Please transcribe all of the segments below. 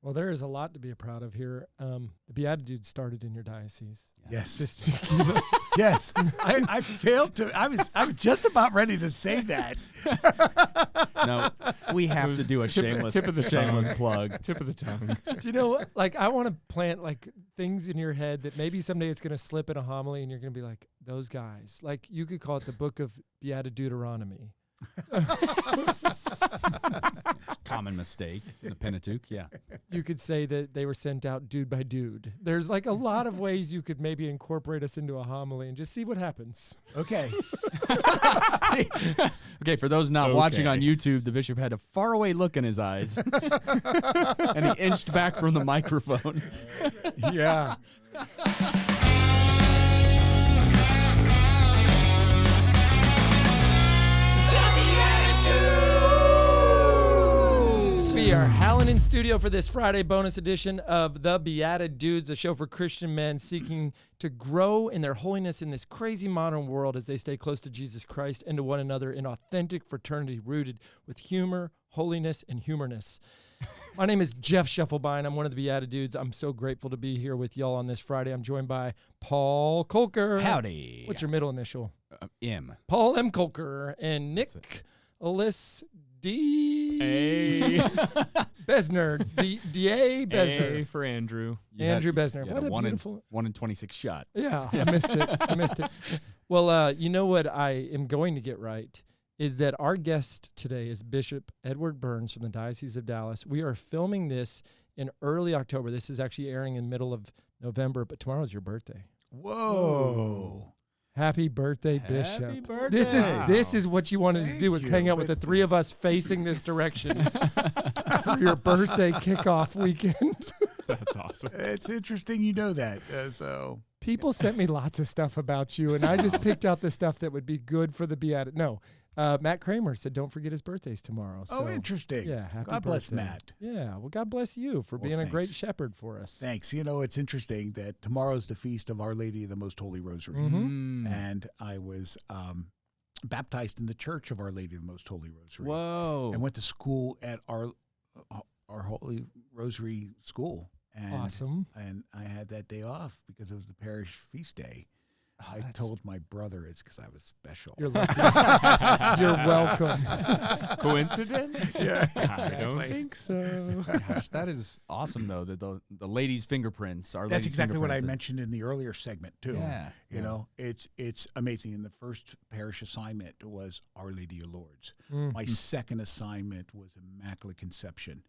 Well, there is a lot to be proud of here. The Beatitudes started in your diocese. Yes. Just to keep it- Yes. I failed to. I was just about ready to say that. No, we have to do a shameless plug. Tip of the tongue. Do you know what? Like, I want to plant like things in your head that maybe someday it's going to slip in a homily and you're going to be like, those guys. Like, you could call it the book of Deuteronomy. Common mistake in the Pentateuch, yeah. You could say that they were sent out dude by dude. There's like a lot of ways you could maybe incorporate us into a homily and just see what happens. Okay. Okay, for those not watching on YouTube, the bishop had a faraway look in his eyes. And he inched back from the microphone. Yeah. We are howling in studio for this Friday bonus edition of The Beatitudes, a show for Christian men seeking to grow in their holiness in this crazy modern world as they stay close to Jesus Christ and to one another in authentic fraternity rooted with humor, holiness, and humorness. My name is Jeff Scheffelbein. I'm one of the Beatitudes. I'm so grateful to be here with y'all on this Friday. I'm joined by Paul Kolker. Howdy. What's your middle initial? M. Paul M. Kolker and Nick Alyss D. A. Besner. D.A. Besner. A for Andrew. Andrew Besner. You What had a a beautiful... 1 in 26 shot. Yeah, I missed it. Well, you know what I am going to get right is that our guest today is Bishop Edward Burns from the Diocese of Dallas. We are filming this in early October. This is actually airing in the middle of November, but tomorrow's your birthday. Whoa. Happy birthday, Bishop. Happy birthday. This is what you wanted to do, was hang out with the three of us facing this direction for your birthday kickoff weekend. That's awesome. It's interesting you know that. People sent me lots of stuff about you, and I just picked out the stuff that would be good for the Beatitude. No, Matt Kramer said don't forget his birthday's tomorrow. So, interesting. yeah, happy God bless birthday. Matt. Yeah, well, God bless you for being a great shepherd for us. Thanks. You know, it's interesting that tomorrow's the feast of Our Lady of the Most Holy Rosary. Mm-hmm. And I was baptized in the Church of Our Lady of the Most Holy Rosary. Whoa. And went to school at our Holy Rosary School. And, Awesome. And I had that day off because it was the parish feast day. Oh, I told my brother it's because I was special. You're lucky. You're welcome. Coincidence? Yeah, I don't think so. Gosh, that is awesome, though, that the lady's fingerprints are. That's exactly what I mentioned in the earlier segment, too. Yeah. You know, it's amazing. And the first parish assignment was Our Lady of Lourdes. My second assignment was Immaculate Conception.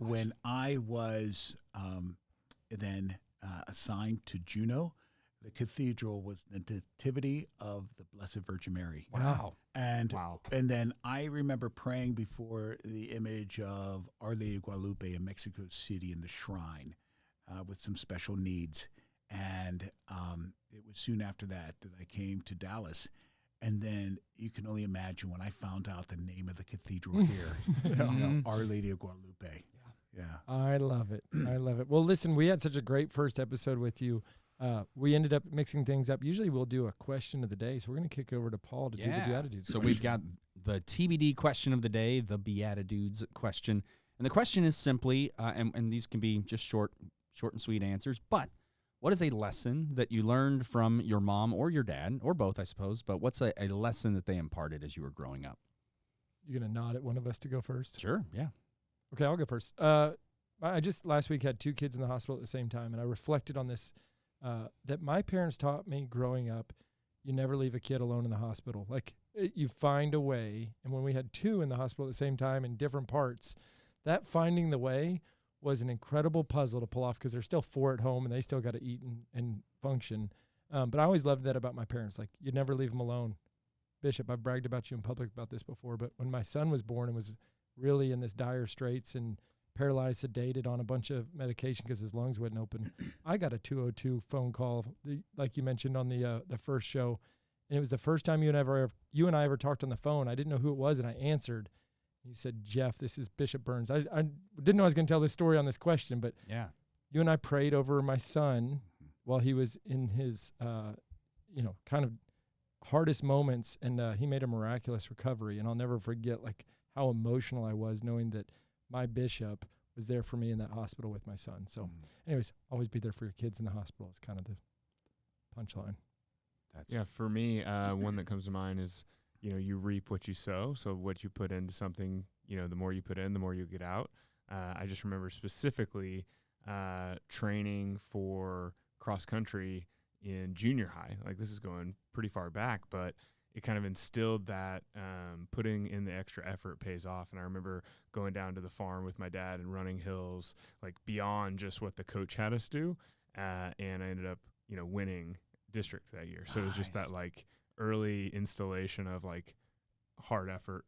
When I was then assigned to Juneau, the cathedral was the Nativity of the Blessed Virgin Mary. Wow. And then I remember praying before the image of Our Lady of Guadalupe in Mexico City in the shrine with some special needs. And it was soon after that I came to Dallas. And then you can only imagine when I found out the name of the cathedral here, you know, Our Lady of Guadalupe. Yeah. I love it. I love it. Well, listen, we had such a great first episode with you. We ended up mixing things up. Usually we'll do a question of the day, so we're going to kick over to Paul to do the Beatitudes. So we've got the TBD question of the day, the Beatitudes question. And the question is simply, and these can be just short and sweet answers, but what is a lesson that you learned from your mom or your dad, or both, I suppose, but what's a lesson that they imparted as you were growing up? You're going to nod at one of us to go first? Sure, yeah. Okay, I'll go first. I just last week had 2 kids in the hospital at the same time, and I reflected on this, that my parents taught me growing up, you never leave a kid alone in the hospital. Like, you find a way, and when we had 2 in the hospital at the same time in different parts, that finding the way was an incredible puzzle to pull off because there's still 4 at home, and they still got to eat and function. But I always loved that about my parents. Like, you never leave them alone. Bishop, I've bragged about you in public about this before, but when my son was born and was really in this dire straits and paralyzed, sedated on a bunch of medication because his lungs wouldn't open, I got a 202 phone call, like you mentioned on the first show, and it was the first time you and I ever talked on the phone. I didn't know who it was, and I answered. You said, Jeff, this is Bishop Burns. I didn't know I was going to tell this story on this question, but yeah, you and I prayed over my son while he was in his, kind of hardest moments, and he made a miraculous recovery. And I'll never forget like how emotional I was knowing that my bishop was there for me in that hospital with my son. So anyways, always be there for your kids in the hospital is kind of the punchline. Yeah, for me, one that comes to mind is, you reap what you sow. So what you put into something, the more you put in, the more you get out. I just remember specifically training for cross country in junior high. Like, this is going pretty far back, but it kind of instilled that putting in the extra effort pays off. And I remember going down to the farm with my dad and running hills, like beyond just what the coach had us do. And I ended up, winning district that year. So it was just that like early installation of like hard effort,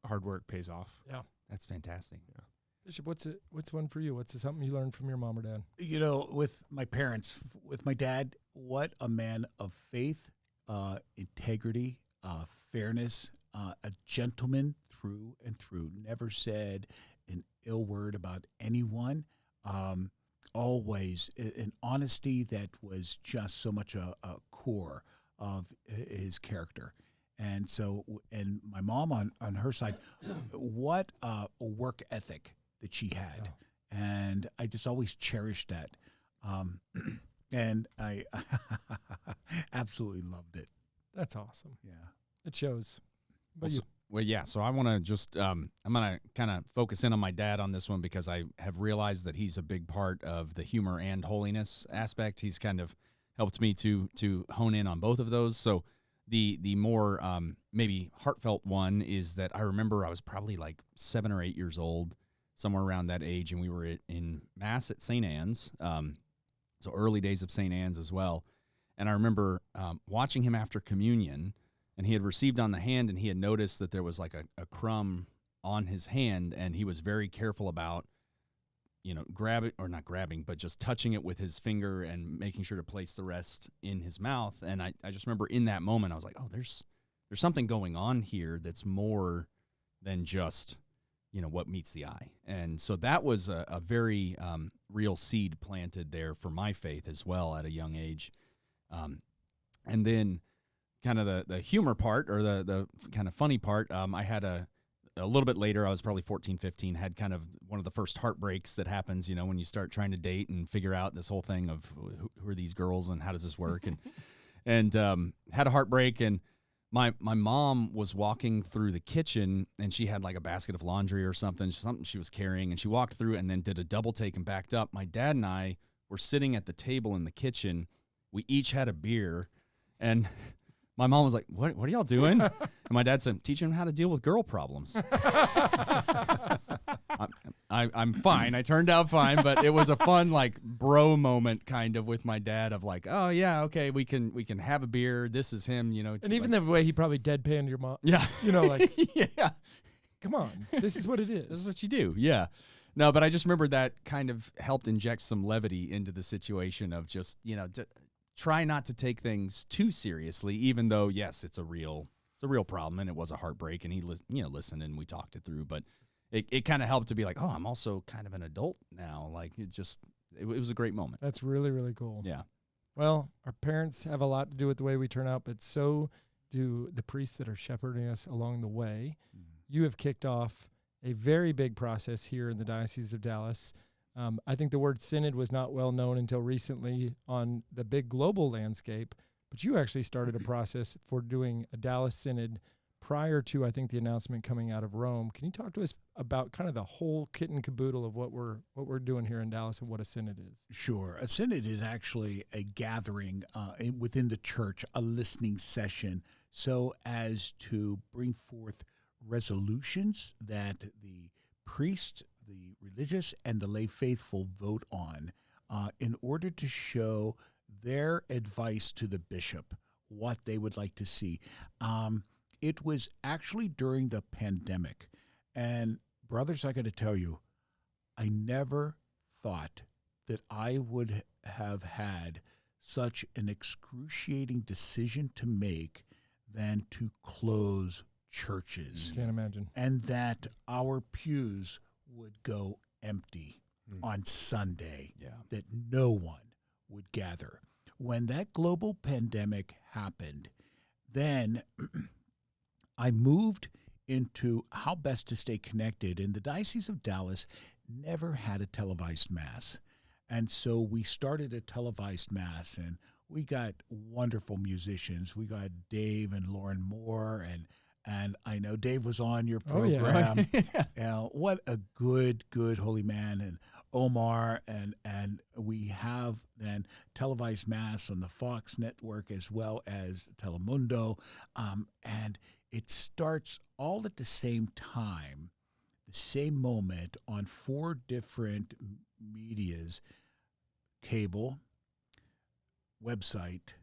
hard work pays off. Yeah. That's fantastic. Yeah. Bishop, what's one for you? What's something you learned from your mom or dad? With my parents, with my dad, what a man of faith, integrity, fairness, a gentleman through and through, never said an ill word about anyone, always an honesty that was just so much a core of his character. And so, and my mom on her side, what a work ethic that she had. Oh. And I just always cherished that. And I absolutely loved it. That's awesome. Yeah. It shows. But Well, yeah. So I want to just I'm going to kind of focus in on my dad on this one because I have realized that he's a big part of the humor and holiness aspect. He's kind of helped me to hone in on both of those. So the more maybe heartfelt one is that I remember I was probably like 7 or 8 years old, somewhere around that age, and we were in Mass at St. Anne's, so early days of St. Anne's as well. And I remember watching him after communion, and he had received on the hand, and he had noticed that there was like a crumb on his hand, and he was very careful about, not grabbing, but just touching it with his finger and making sure to place the rest in his mouth. And I just remember in that moment, I was like, oh, there's something going on here that's more than just, what meets the eye. And so that was a very real seed planted there for my faith as well at a young age. And then kind of the humor part, or the kind of funny part, I had a little bit later, I was probably 14, 15, had kind of one of the first heartbreaks that happens, when you start trying to date and figure out this whole thing of who are these girls and how does this work? And had a heartbreak, and my mom was walking through the kitchen, and she had like a basket of laundry or something she was carrying, and she walked through and then did a double take and backed up. My dad and I were sitting at the table in the kitchen. We each had a beer, and my mom was like, what are y'all doing? And my dad said, teaching them how to deal with girl problems. I'm fine. I turned out fine, but it was a fun, like, bro moment kind of with my dad of like, oh, yeah, okay, we can have a beer. This is him, And even the way he probably deadpanned your mom. Yeah. Like, yeah. Come on, this is what it is. This is what you do. Yeah. No, but I just remember that kind of helped inject some levity into the situation of just, try not to take things too seriously, even though, yes, it's a real problem, and it was a heartbreak, and he listened, and we talked it through. But it kind of helped to be like, oh, I'm also kind of an adult now. Like, it was a great moment. That's really, really cool. Yeah. Well, our parents have a lot to do with the way we turn out, but so do the priests that are shepherding us along the way. Mm-hmm. You have kicked off a very big process here in the Diocese of Dallas. I think the word synod was not well known until recently on the big global landscape, but you actually started a process for doing a Dallas Synod prior to, I think, the announcement coming out of Rome. Can you talk to us about kind of the whole kit and caboodle of what we're doing here in Dallas and what a synod is? Sure. A synod is actually a gathering within the church, a listening session, so as to bring forth resolutions that the priest, the religious, and the lay faithful vote on in order to show their advice to the bishop, what they would like to see. It was actually during the pandemic. And brothers, I got to tell you, I never thought that I would have had such an excruciating decision to make than to close churches. Can't imagine. And that our pews would go empty on Sunday, that no one would gather. When that global pandemic happened, then I moved into how best to stay connected. And the Diocese of Dallas never had a televised Mass. And so we started a televised Mass, and we got wonderful musicians. We got Dave and Lauren Moore, and I know Dave was on your program. What a good holy man. And Omar, and we have then televised Mass on the Fox network as well as Telemundo. And it starts all at the same time, the same moment on 4 different medias: cable, website,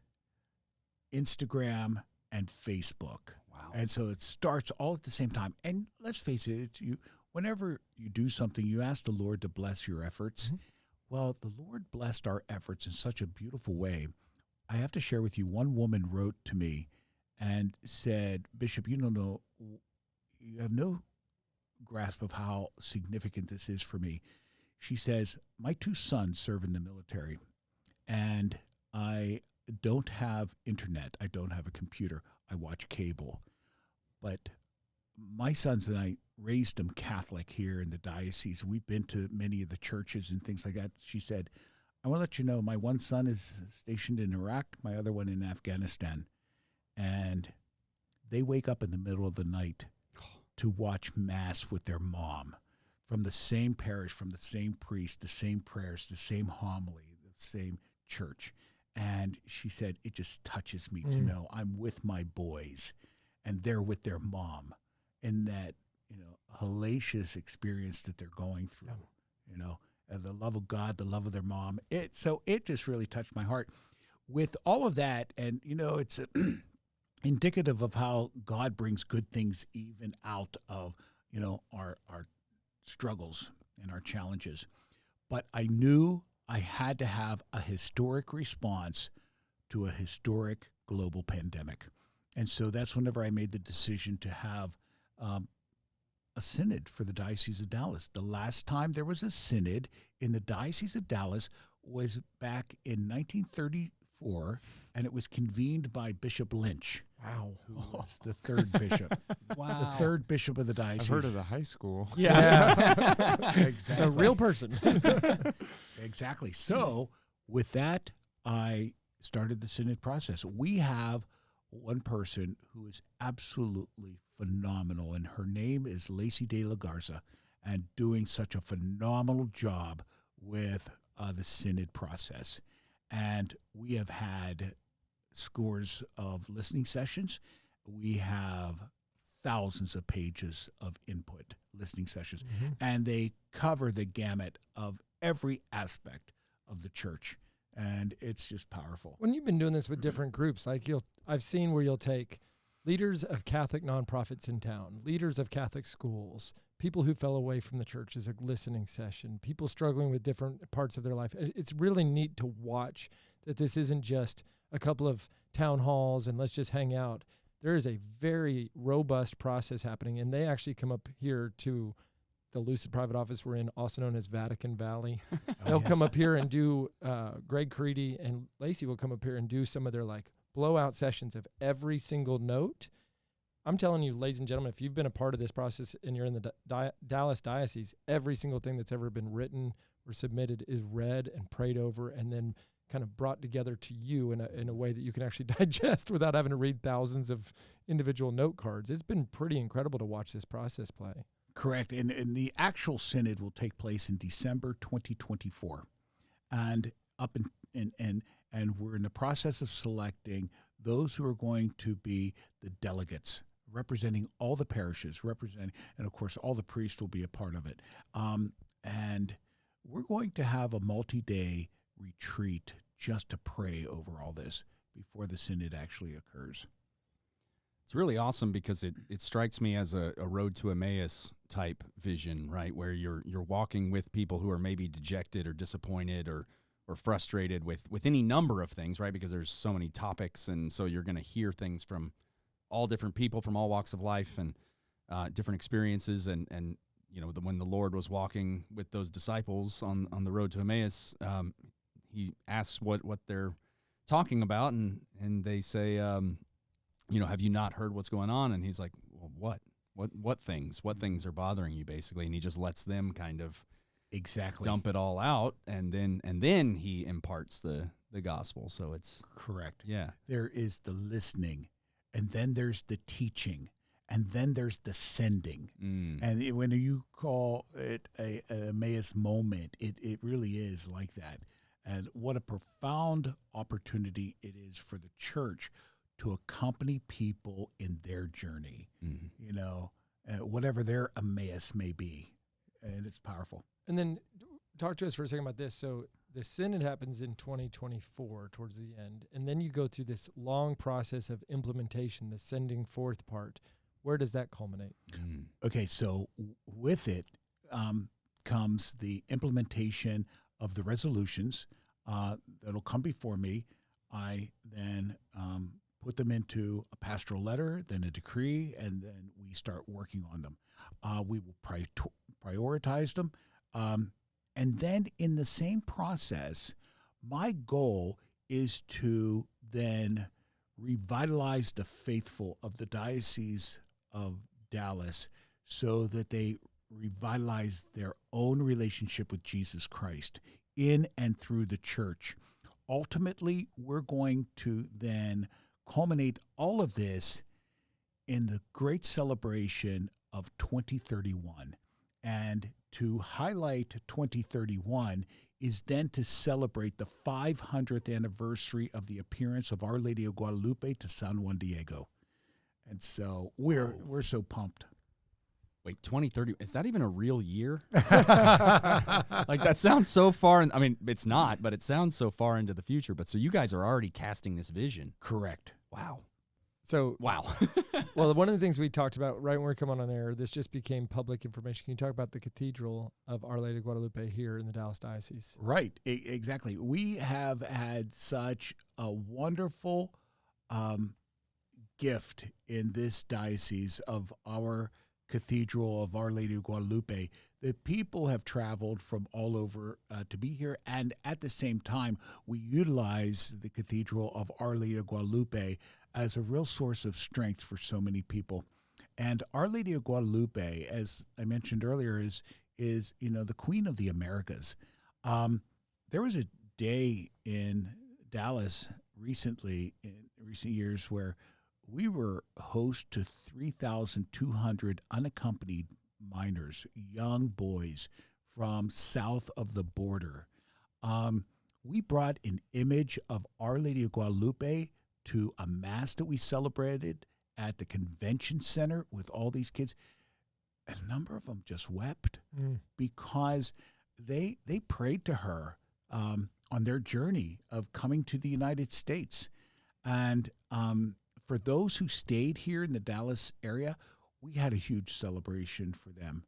Instagram, and Facebook. Wow. And so it starts all at the same time. And let's face it, whenever you do something, you ask the Lord to bless your efforts. Mm-hmm. Well, the Lord blessed our efforts in such a beautiful way. I have to share with you, one woman wrote to me and said, "Bishop, you don't know, you have no grasp of how significant this is for me." She says, "My 2 sons serve in the military, and I don't have internet. I don't have a computer. I watch cable. But my sons and I raised them Catholic here in the diocese. We've been to many of the churches and things like that." She said, "I want to let you know, my one son is stationed in Iraq, my other one in Afghanistan. And they wake up in the middle of the night to watch Mass with their mom from the same parish, from the same priest, the same prayers, the same homily, the same church." And she said, "It just touches me to know I'm with my boys and they're with their mom in that, hellacious experience that they're going through, and the love of God, the love of their mom." So it just really touched my heart with all of that. And, it's indicative of how God brings good things even out of, our struggles and our challenges. But I knew I had to have a historic response to a historic global pandemic. And so that's whenever I made the decision to have a synod for the Diocese of Dallas. The last time there was a synod in the Diocese of Dallas was back in 1934, and it was convened by Bishop Lynch. Wow. Who was the 3rd bishop. Wow. The 3rd bishop of the diocese. I've heard of the high school. Yeah. Exactly. It's a real person. Exactly. So with that, I started the synod process. We have one person who is absolutely phenomenal, and her name is Lacey de la Garza, and doing such a phenomenal job with the synod process. And we have had scores of listening sessions. We have thousands of pages of input listening sessions, and they cover the gamut of every aspect of the church, and it's just powerful. When you've been doing this with different groups, like I've seen where you'll take leaders of Catholic nonprofits in town, leaders of Catholic schools, people who fell away from the church as a listening session, people struggling with different parts of their life. It's really neat to watch that this isn't just a couple of town halls and let's just hang out. There is a very robust process happening, and they actually come up here to the Lucid Private Office we're in, also known as Vatican Valley. They'll come up here and do, Greg Creedy and Lacey will come up here and do some of their blowout sessions of every single note. I'm telling you, ladies and gentlemen, if you've been a part of this process and you're in the Dallas Diocese, every single thing that's ever been written or submitted is read and prayed over and then kind of brought together to you in a way that you can actually digest without having to read thousands of individual note cards. It's been pretty incredible to watch this process play. Correct. And the actual synod will take place in December 2024. And and we're in the process of selecting those who are going to be the delegates representing all the parishes, and of course all the priests will be a part of it. And we're going to have a multi-day retreat just to pray over all this before the synod actually occurs. It's really awesome because it strikes me as a road to Emmaus type vision, right? Where you're walking with people who are maybe dejected or disappointed or frustrated with any number of things, right? Because there's so many topics, and so you're going to hear things from all different people from all walks of life and different experiences. And when the Lord was walking with those disciples on the road to Emmaus, he asks what they're talking about, and they say, have you not heard what's going on? And he's like, well, what things are bothering you, basically? And he just lets them kind of Exactly. dump it all out, and then he imparts the gospel. So it's Correct. yeah. There is the listening, and then there's the teaching, and then there's the sending. And when you call it a Emmaus moment, it really is like that. And what a profound opportunity it is for the church to accompany people in their journey, you know, whatever their Emmaus may be. And it's powerful. And then talk to us for a second about this. So the synod happens in 2024 towards the end, and then you go through this long process of implementation, the sending forth part. Where does that culminate? Okay, so with it comes the implementation of the resolutions that'll come before me. I then put them into a pastoral letter, then a decree, and then we start working on them. We will prioritize them. And then in the same process, my goal is to then revitalize the faithful of the Diocese of Dallas so that they revitalize their own relationship with Jesus Christ in and through the church. Ultimately, we're going to then culminate all of this in the great celebration of 2031. And to highlight 2031 is then to celebrate the 500th anniversary of the appearance of Our Lady of Guadalupe to San Juan Diego. And so we're so pumped. Wait, 2030, is that even a real year? Like, that sounds so far, I mean, it's not, but it sounds so far into the future. But so you guys are already casting this vision. Correct. Wow. So, Wow. well, one of the things we talked about right when we come on air, this just became public information. Can you talk about the Cathedral of Our Lady of Guadalupe here in the Dallas Diocese? Right. Exactly. We have had such a wonderful gift in this diocese of our Cathedral of Our Lady of Guadalupe. The people have traveled from all over to be here, and at the same time, we utilize the Cathedral of Our Lady of Guadalupe as a real source of strength for so many people. And Our Lady of Guadalupe, as I mentioned earlier, is the Queen of the Americas. There was a day in Dallas recently, in recent years, where we were host to 3,200 unaccompanied minors, young boys from south of the border. We brought an image of Our Lady of Guadalupe to a mass that we celebrated at the convention center with all these kids. A number of them just wept because they prayed to her on their journey of coming to the United States. And for those who stayed here in the Dallas area, we had a huge celebration for them,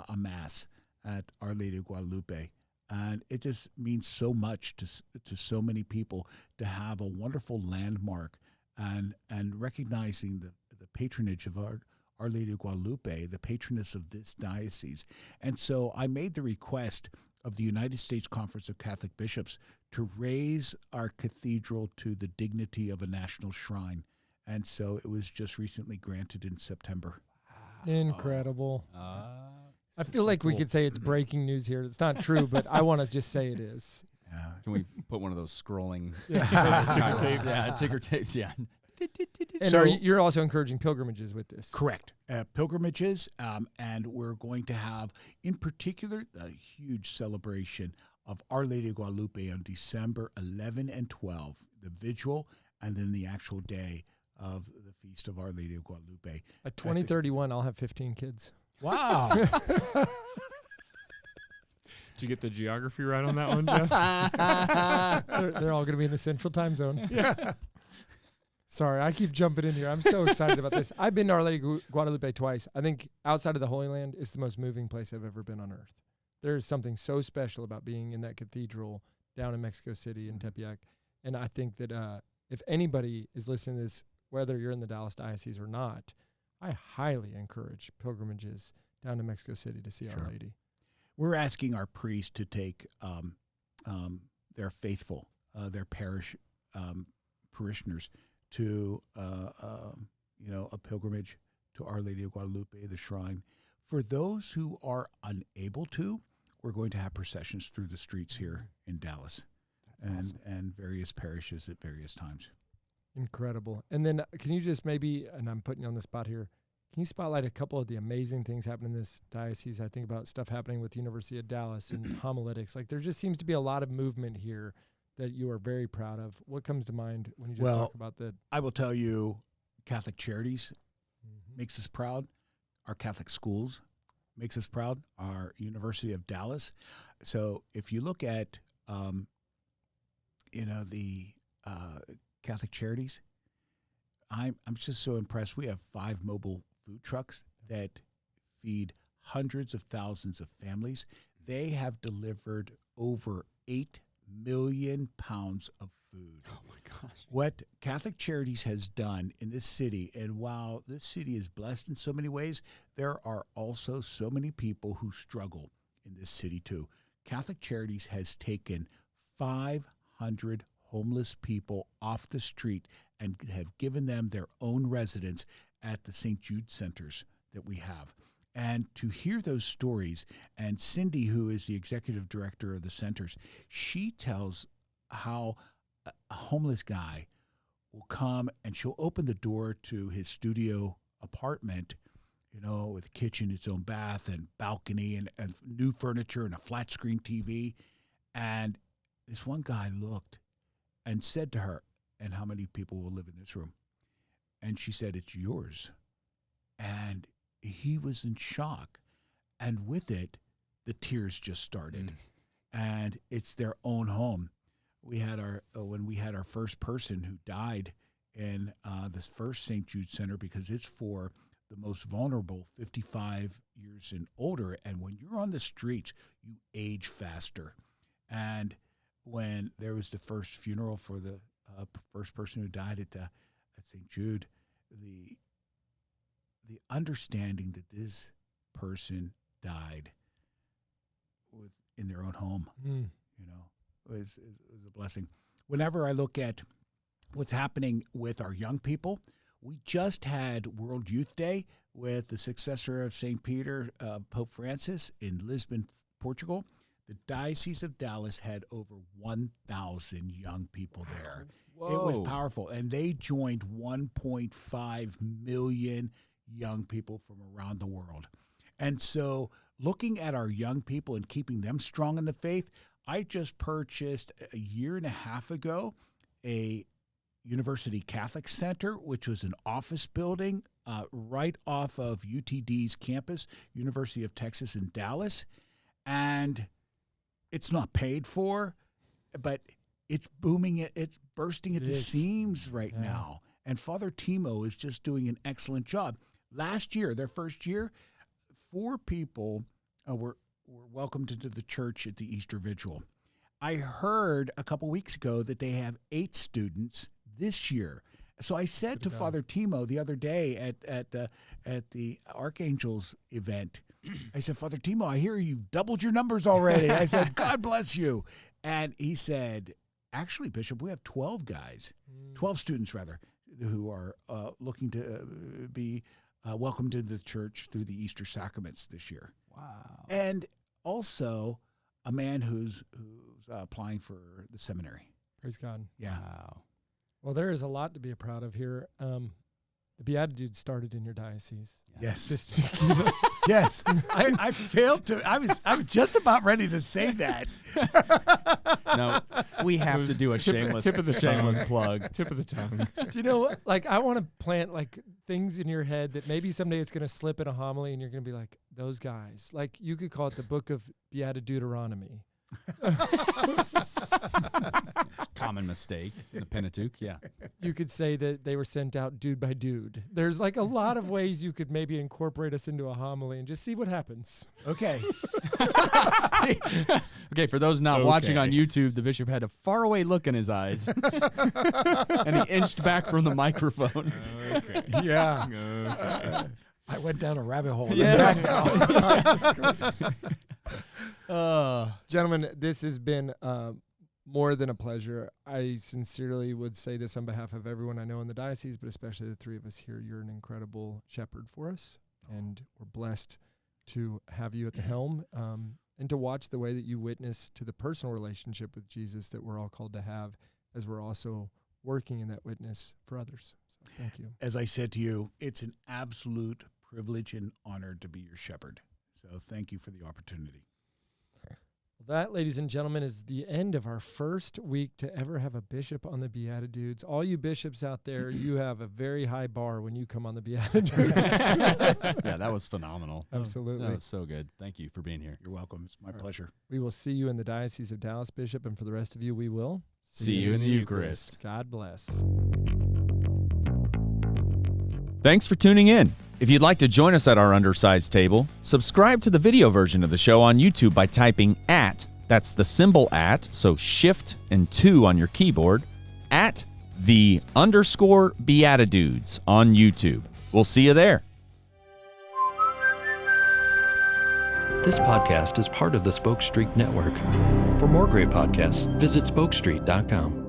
a mass at Our Lady of Guadalupe. And it just means so much to so many people to have a wonderful landmark and recognizing the patronage of Our Lady of Guadalupe, the patroness of this diocese. And so I made the request of the United States Conference of Catholic Bishops to raise our cathedral to the dignity of a national shrine. And so it was just recently granted in September. Incredible. I feel like we could say it's breaking news here. It's not true, but I want to just say it is. Yeah. Can we put one of those scrolling Ticker tapes. Yeah, ticker tapes, yeah. And So- you're also encouraging pilgrimages with this. Correct. Pilgrimages, and we're going to have, in particular, a huge celebration of Our Lady of Guadalupe on December 11 and 12, the vigil, and then the actual day of the Feast of Our Lady of Guadalupe. At 2031, I'll have 15 kids. Wow. Did you get the geography right on that one, Jeff? They're all going to be in the Central Time Zone. Yeah. Sorry, I keep jumping in here. I'm so excited about this. I've been to Our Lady of Guadalupe twice. I think outside of the Holy Land, it's the most moving place I've ever been on earth. There is something so special about being in that cathedral down in Mexico City in Tepeyac. And I think that if anybody is listening to this, whether you're in the Dallas Diocese or not, I highly encourage pilgrimages down to Mexico City to see Our Lady. We're asking our priests to take their faithful, their parish parishioners to a pilgrimage to Our Lady of Guadalupe, the shrine. For those who are unable to, we're going to have processions through the streets here in Dallas, and various parishes at various times. Incredible. And then can you just maybe, and I'm putting you on the spot here, can you spotlight a couple of the amazing things happening in this diocese? I think about stuff happening with the University of Dallas and homiletics. Like there just seems to be a lot of movement here that you are very proud of. What comes to mind when you just talk about that? I will tell you, Catholic Charities makes us proud. Our Catholic schools makes us proud. Our University of Dallas. So if you look at, the Catholic Charities, I'm just so impressed. We have 5 mobile food trucks that feed hundreds of thousands of families. They have delivered over 8 million pounds of food. Oh my gosh. What Catholic Charities has done in this city, and while this city is blessed in so many ways, there are also so many people who struggle in this city too. Catholic Charities has taken 500 homeless people off the street and have given them their own residence at the St. Jude centers that we have. And to hear those stories, and Cindy, who is the executive director of the centers, she tells how a homeless guy will come and she'll open the door to his studio apartment, with a kitchen, its own bath and balcony and new furniture and a flat screen TV. And this one guy looked and said to her, "And how many people will live in this room?" And she said, "It's yours." And he was in shock. And with it, the tears just started. And it's their own home. We had when we had our first person who died in this first St. Jude Center, because it's for the most vulnerable, 55 years and older. And when you're on the streets, you age faster. And when there was the first funeral for the first person who died at St. Jude, the understanding that this person died in their own home, was a blessing. Whenever I look at what's happening with our young people, we just had World Youth Day with the successor of St. Peter, Pope Francis, in Lisbon, Portugal. The Diocese of Dallas had over 1,000 young people there. Whoa. It was powerful. And they joined 1.5 million young people from around the world. And so looking at our young people and keeping them strong in the faith, I just purchased a year and a half ago a University Catholic Center, which was an office building right off of UTD's campus, University of Texas in Dallas. And it's not paid for, but it's booming. It's bursting at the seams right now. And Father Timo is just doing an excellent job. Last year, their first year, 4 people were welcomed into the church at the Easter Vigil. I heard a couple weeks ago that they have 8 students this year. So I said to Father Timo the other day at the Archangels event, I said, "Father Timo, I hear you've doubled your numbers already." I said, "God bless you." And he said, "Actually, Bishop, we have 12 guys, 12 students rather, who are looking to be welcomed into the church through the Easter sacraments this year." Wow. And also a man who's applying for the seminary. Praise God. Yeah. Wow. Well, there is a lot to be proud of here. The Beatitudes started in your diocese. Yes. Just Yes. I failed to. I was just about ready to say that. No, we have to do a shameless plug. Tip of the tongue. Do you know what? Like, I want to plant like things in your head that maybe someday it's going to slip in a homily and you're going to be like, those guys. Like, you could call it the book of Deuteronomy. Common mistake in the Pentateuch, yeah. You could say that they were sent out dude by dude. There's like a lot of ways you could maybe incorporate us into a homily and just see what happens. Okay. Okay, for those not watching on YouTube, the bishop had a faraway look in his eyes. And he inched back from the microphone. Okay. Yeah. Okay. I went down a rabbit hole. Yeah. Gentlemen, this has been more than a pleasure. I sincerely would say this on behalf of everyone I know in the diocese, but especially the 3 of us here. You're an incredible shepherd for us, and we're blessed to have you at the helm. and to watch the way that you witness to the personal relationship with Jesus that we're all called to have as we're also working in that witness for others. So thank you. As I said to you, it's an absolute privilege and honor to be your shepherd. So thank you for the opportunity. Well, that, ladies and gentlemen, is the end of our first week to ever have a bishop on the Beatitudes. All you bishops out there, you have a very high bar when you come on the Beatitudes. Yeah, that was phenomenal. Absolutely. That was so good. Thank you for being here. You're welcome. It's my pleasure. We will see you in the Diocese of Dallas, Bishop, and for the rest of you, we will See you in the Eucharist. God bless. Thanks for tuning in. If you'd like to join us at our undersized table, subscribe to the video version of the show on YouTube by typing @ that's the symbol @ so shift and 2 on your keyboard, @the_Beatitudes on YouTube. We'll see you there. This podcast is part of the Spoke Street Network. For more great podcasts, visit spokestreet.com.